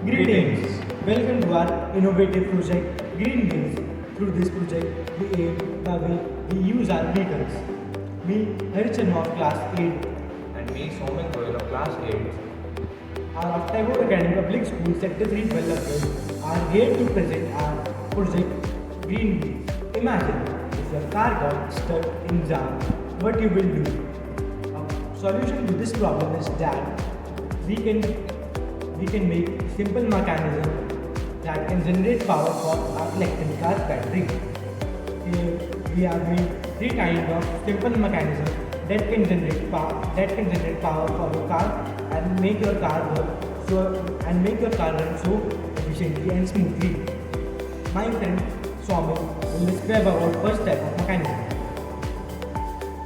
Greetings! Welcome to our innovative project Green Wheels. Through this project, we aim the way we use our vehicles. Me, Harichan of class 8, And me, Soumik Goyal of class 8. are of Tagore Academy Public School, Sector 3, Vallabhgarh, are here to present our project Green Wheels. Imagine if your car got stuck in jam, what you will do? A solution to this problem is that we can make simple mechanism that can generate power for our electric car battery. Here we have made three kinds of simple mechanism that can generate power for your car and make your car run so efficiently and smoothly. My friend Swami will describe about first type of mechanism.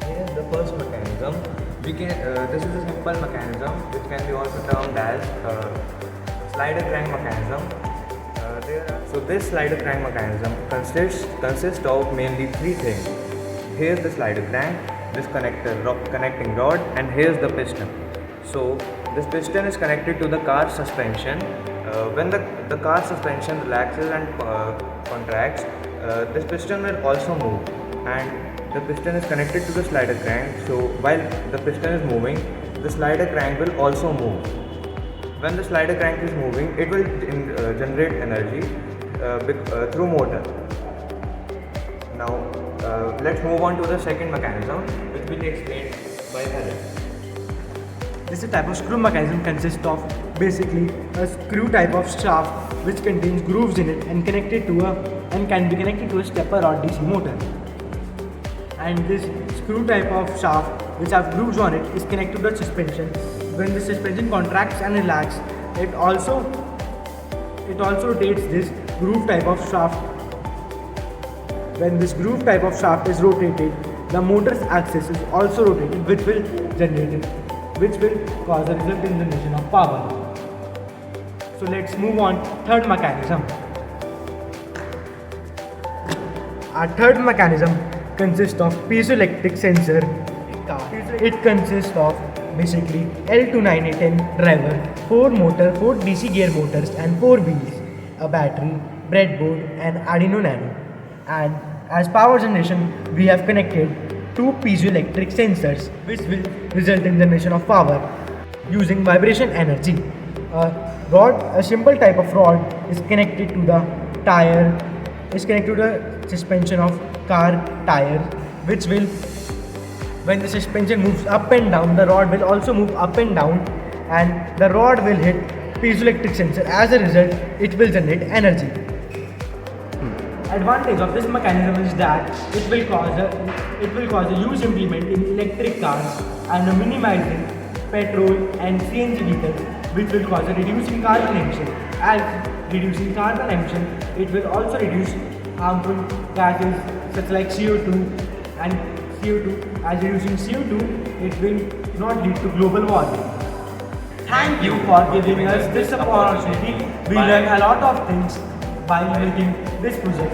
Here is the first mechanism. This is a simple mechanism which can be also termed as slider crank mechanism. So this slider crank mechanism consists of mainly three things. Here's the slider crank, this connecting rod, and here's the piston. So this piston is connected to the car suspension. When the car suspension relaxes and contracts, this piston will also move, and the piston is connected to the slider crank. So while the piston is moving, the slider crank will also move. When the slider crank is moving, it will generate energy through motor. Now let's move on to the second mechanism, which will be explained by Helen. This type of screw mechanism consists of basically a screw type of shaft which contains grooves in it and can be connected to a stepper or DC motor. And this screw type of shaft which have grooves on it is connected to the suspension. When the suspension contracts and relaxes, it also rotates this groove type of shaft. When this groove type of shaft is rotated, the motor's axis is also rotated, which will cause a result in generation of power. So let's move on. Third mechanism. Our third mechanism consists of piezoelectric sensor. It consists of basically L298N driver, 4 DC gear motors and 4 wheels, a battery, breadboard and Arduino Nano. And as power generation, we have connected 2 piezoelectric sensors which will result in generation of power using vibration energy. A simple type of rod is connected to the suspension of car tire, which will, when the suspension moves up and down, the rod will also move up and down, and the rod will hit piezoelectric sensor. As a result, it will generate energy. Advantage of this mechanism is that it will cause a huge improvement in electric cars and minimizing petrol and CNG vehicles, which will cause a reducing carbon emission. As reducing carbon emission, it will also reduce harmful gases such like CO2 and CO2. As reducing CO2, it will not lead to global warming. Thank you for giving us this opportunity. We learned a lot of things by making this project.